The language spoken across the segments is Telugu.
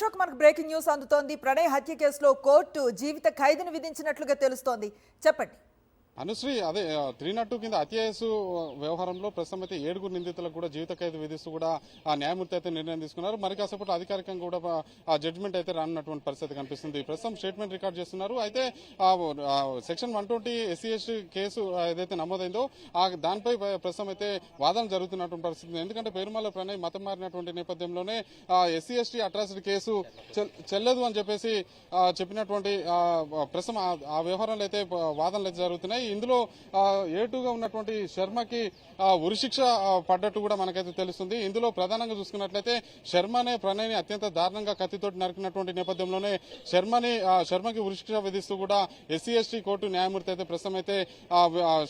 అశోక్, మనకు బ్రేకింగ్ న్యూస్ అందుతోంది. ప్రణయ్ హత్య కేసులో కోర్టు జీవిత ఖైదును విధించినట్లుగా తెలుస్తోంది. చెప్పండి. అనుశ్రీ, అదే 302 కింద అత్యాయసు వ్యవహారంలో ప్రస్తుతం అయితే 7 నిందితులకు కూడా జీవిత ఖైదు విధిస్తూ కూడా ఆ న్యాయమూర్తి అయితే నిర్ణయం తీసుకున్నారు. మరి కాసేపట్లో అధికారికంగా కూడా ఆ జడ్జిమెంట్ అయితే రానున్నటువంటి పరిస్థితి కనిపిస్తుంది. ప్రస్తుతం స్టేట్మెంట్ రికార్డ్ చేస్తున్నారు. అయితే సెక్షన్ 120 SC/ST కేసు ఏదైతే నమోదైందో దానిపై ప్రస్తుతం అయితే వాదనలు జరుగుతున్నటువంటి పరిస్థితి. ఎందుకంటే పేరుమల్ల ప్రణయ్ మతం మారినటువంటి నేపథ్యంలోనే SC/ST అట్రాసిటీ కేసు చెల్లదు అని చెప్పేసి చెప్పినటువంటి ప్రస్తుతం ఆ వ్యవహారంలో అయితే వాదనలు అయితే జరుగుతున్నాయి. ఇందులో ఏటుగా ఉన్నటువంటి శర్మకి ఉరిశిక్ష పడ్డట్టు కూడా మనకైతే తెలుస్తుంది. ఇందులో ప్రధానంగా చూసుకున్నట్లయితే శర్మనే ప్రణయ్ని అత్యంత దారుణంగా కత్తితోటి నరికినటువంటి నేపథ్యంలోనే శర్మకి ఉరిశిక్ష విధిస్తూ కూడా SC/ST కోర్టు న్యాయమూర్తి అయితే ప్రస్తుతం అయితే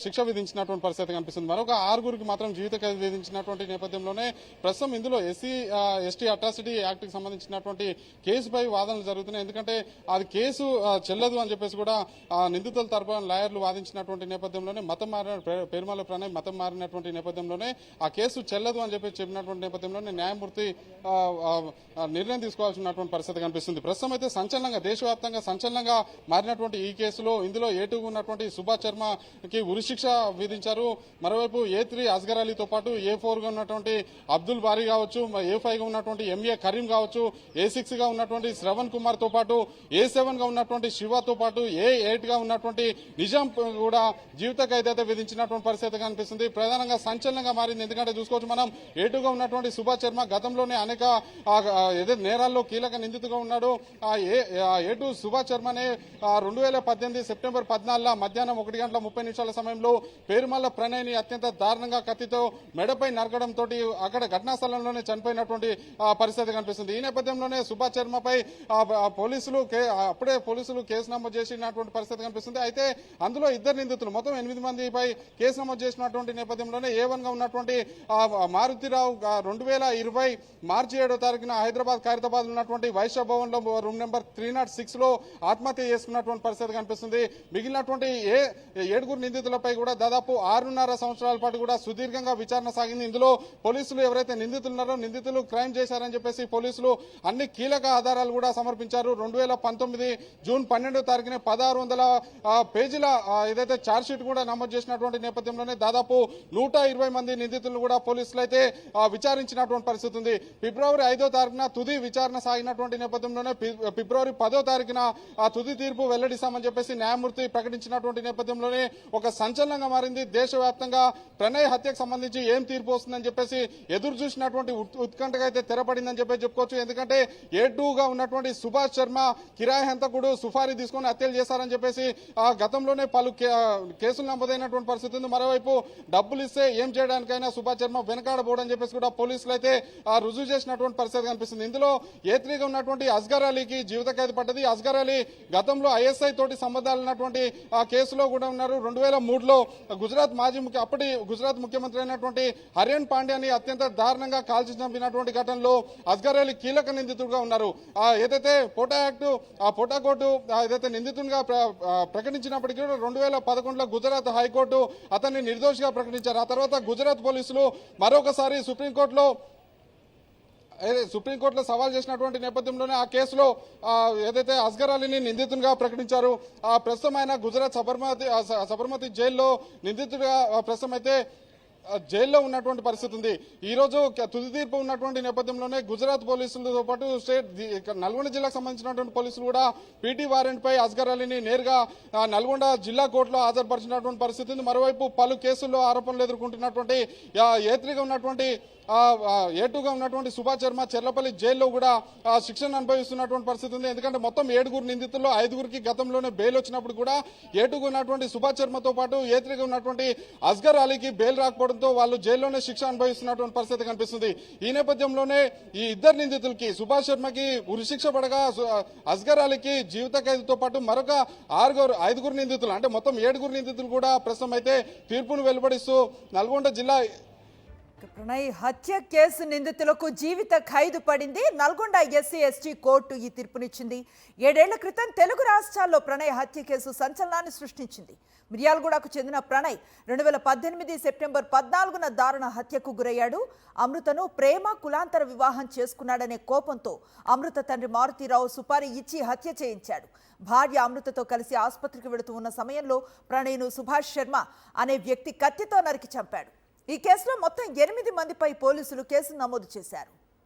శిక్ష విధించినటువంటి పరిస్థితి కనిపిస్తుంది. మరొక 6 మాత్రం జీవిత ఖైదు విధించినటువంటి నేపథ్యంలోనే ప్రస్తుతం ఇందులో SC/ST అట్రాసిటీ యాక్ట్ కి సంబంధించినటువంటి కేసుపై వాదనలు జరుగుతున్నాయి. ఎందుకంటే అది కేసు చెల్లదు అని చెప్పేసి కూడా నిందితుల తరపున లాయర్లు వాదించినటువంటి నేపథ్యంలోనే పేరుమల్ల ప్రణయ్ మతం మారినటువంటి నేపథ్యంలోనే ఆ కేసు చెల్లదు అని చెప్పి చెప్పినటువంటి నేపథ్యంలోనే న్యాయమూర్తి నిర్ణయం తీసుకోవాల్సినటువంటి పరిస్థితి కనిపిస్తుంది. ప్రస్తుతం అయితే సంచలనంగా దేశవ్యాప్తంగా సంచలనంగా మారినటువంటి ఈ కేసులో ఇందులో A2 ఉన్నటువంటి సుభాష్ శర్మకి ఉరిశిక్ష విధించారు. మరోవైపు A3 అస్గర్ అలీతో పాటు A4 గా ఉన్నటువంటి అబ్దుల్ బారీ కావచ్చు, A5 గా ఉన్నటువంటి MA కరీం కావచ్చు, A6 గా ఉన్నటువంటి శ్రవణ్ కుమార్ తో పాటు A7 గా ఉన్నటువంటి శివతో పాటు A8 గా ఉన్నటువంటి నిజాం కూడా జీవిత ఖైదు అయితే విధించినటువంటి పరిస్థితి కనిపిస్తుంది. ప్రధానంగా సంచలనంగా మారింది. ఎందుకంటే చూసుకోవచ్చు మనం A2 గా ఉన్నటువంటి సుభాష్ శర్మ గతంలోనే అనేక నేరాల్లో కీలక నిందితుగా ఉన్నాడు. A2 సుభాష్ శర్మనే 2018 సెప్టెంబర్ 14 మధ్యాహ్నం 1:30 సమయంలో పేరుమల్ల ప్రణయ్ని అత్యంత దారుణంగా కత్తితో మెడపై నరకడంతో అక్కడ ఘటనా స్థలంలోనే చనిపోయినటువంటి పరిస్థితి కనిపిస్తుంది. ఈ నేపథ్యంలోనే సుభాష్ శర్మపై అప్పుడే పోలీసులు కేసు నమోదు చేసినటువంటి పరిస్థితి కనిపిస్తుంది. అయితే అందులో 2 నిందితులు మొత్తం 8 మందిపై కేసు నమోదు చేసినటువంటి నేపథ్యంలోనే A1 గా ఉన్నటువంటి మారుతిరావు 2020 మార్చి 7వ తారీఖున హైదరాబాద్ ఖైరతాబాద్ ఉన్నటువంటి వైశ్య భవన్ లో రూమ్ నెంబర్ 306 లో ఆత్మహత్య చేసుకున్నటువంటి పరిస్థితి కనిపిస్తుంది. మిగిలినటువంటి 7 నిందితులపై కూడా దాదాపు 6.5 సంవత్సరాల పాటు కూడా సుదీర్ఘంగా విచారణ సాగింది. ఇందులో పోలీసులు ఎవరైతే నిందితులున్నారో నిందితులు క్రైమ్ చేశారని చెప్పేసి పోలీసులు అన్ని కీలక ఆధారాలు కూడా సమర్పించారు. 2019 జూన్ 12వ తారీఖున 1600 పేజీల ఏదైతే ఛార్జ్ షీట్ కూడా నమోదు చేసినటువంటి నేపథ్యంలోనే దాదాపు 120 మంది నిందితులను కూడా పోలీసులు అయితే విచారించినటువంటి పరిస్థితి ఉంది. ఫిబ్రవరి 5వ తారీఖున తుది విచారణ సాగినటువంటి నేపథ్యంలోనే ఫిబ్రవరి 10వ తారీఖున తుది తీర్పు వెల్లడిస్తామని చెప్పేసి న్యాయమూర్తి ప్రకటించినటువంటి నేపథ్యంలోనే ఒక సంచలనంగా మారింది. దేశవ్యాప్తంగా ప్రణయ్ హత్యకు సంబంధించి ఏం తీర్పు వస్తుందని చెప్పేసి ఎదురు చూసినటువంటి ఉత్కంఠగా అయితే తెరపడిందని చెప్పి చెప్పుకోవచ్చు. ఎందుకంటే A2 గా ఉన్నటువంటి సుభాష్ శర్మ కిరాయి హంతకుడు సుఫారీ తీసుకుని హత్యలు చేశారని చెప్పేసి గతంలోనే పలు కేసులు నమోదైనటువంటి పరిస్థితి ఉంది. మరోవైపు డబ్బులు ఇస్తే ఏం చేయడానికైనా సుభాష్ శర్మ వెనకాడబోడని చెప్పేసి కూడా పోలీసులు అయితే రుజువు చేసినటువంటి పరిస్థితి కనిపిస్తుంది. ఇందులో A3 గా ఉన్నటువంటి అస్గర్ అలీకి జీవిత ఖైదు పడ్డది. అస్గర్ అలీ గతంలో ISI తోటి సంబంధాలు ఉన్నటువంటి ఆ కేసులో కూడా ఉన్నారు. 2003లో అప్పటి గుజరాత్ ముఖ్యమంత్రి అయినటువంటి హరియన్ పాండ్యాని అత్యంత దారుణంగా కాల్చి చంపినటువంటి ఘటనలో అస్గర్ అలీ కీలక నిందితుడుగా ఉన్నారు. ఏదైతే పోటా యాక్ట్ పోటా కోర్టు ఏదైతే నిందితుడిగా ప్రకటించినప్పటికీ 2011లో గుజరాత్ హైకోర్టు అతన్ని నిర్దోషిగా ప్రకటించారు. ఆ తర్వాత గుజరాత్ పోలీసులు మరొకసారి సుప్రీంకోర్టులో సవాల్ చేసినటువంటి నేపథ్యంలోనే ఆ కేసులో ఏదైతే అస్గర్ అలీని నిందితునిగా ప్రకటించారు. ప్రస్తుతం ఆయన గుజరాత్ సబర్మతి జైల్లో నిందితుడిగా ప్రస్తుతం అయితే జైల్లో ఉన్నటువంటి పరిస్థితి ఉంది. ఈ రోజు తుది తీర్పు ఉన్నటువంటి నేపథ్యంలోనే గుజరాత్ పోలీసులతో పాటు నల్గొండ జిల్లాకు సంబంధించినటువంటి పోలీసులు కూడా పీటీ వారెంట్ పై అస్గర్ అలీని నేరుగా నల్గొండ జిల్లా కోర్టులో హాజరుపరిచినటువంటి పరిస్థితి ఉంది. మరోవైపు పలు కేసుల్లో ఆరోపణలు ఎదుర్కొంటున్నటువంటి A3 గా ఉన్నటువంటి A2 గా ఉన్నటువంటి సుభాష్ శర్మ చెర్లపల్లి జైల్లో కూడా శిక్షణ అనుభవిస్తున్నటువంటి పరిస్థితి ఉంది. ఎందుకంటే మొత్తం 7 నిందితుల్లో 5కి గతంలోనే బెయిల్ వచ్చినప్పుడు కూడా A2 గా ఉన్నటువంటి సుభాష్ శర్మతో పాటు A3 గా ఉన్నటువంటి అస్గర్ అలీకి బెయిల్ రాకపోవడంతో వాళ్ళు జైల్లోనే శిక్ష అనుభవిస్తున్నటువంటి పరిస్థితి కనిపిస్తుంది. ఈ నేపథ్యంలోనే ఈ 2 నిందితులకి సుభాష్ శర్మకి ఉరిశిక్ష పడగా అస్గర్ అలీకి జీవిత ఖైదుతో పాటు మరొక 5 నిందితులు అంటే మొత్తం 7 నిందితులు కూడా ప్రస్తుతం అయితే తీర్పును వెలువడిస్తూ నల్గొండ జిల్లా ప్రణయ్ హత్య కేసు నిందితులకు జీవిత ఖైదు పడింది. నల్గొండ ఎస్సీ ఎస్టీ కోర్టు ఈ తీర్పునిచ్చింది. 7 ఏళ్ల క్రితం తెలుగు రాష్ట్రాల్లో ప్రణయ్ హత్య కేసు సంచలనాన్ని సృష్టించింది. మిర్యాలగూడకు చెందిన ప్రణయ్ 2018 సెప్టెంబర్ 14న దారుణ హత్యకు గురయ్యాడు. అమృతను ప్రేమ కులాంతర వివాహం చేసుకున్నాడనే కోపంతో అమృత తండ్రి మారుతీరావు సుపారీ ఇచ్చి హత్య చేయించాడు. భార్య అమృతతో కలిసి ఆసుపత్రికి వెళుతూ ఉన్న సమయంలో ప్రణయ్ను సుభాష్ శర్మ అనే వ్యక్తి కత్తితో నరికి చంపాడు. ఈ కేసులో మొత్తం 8 మందిపై పోలీసులు కేసు నమోదు చేశారు.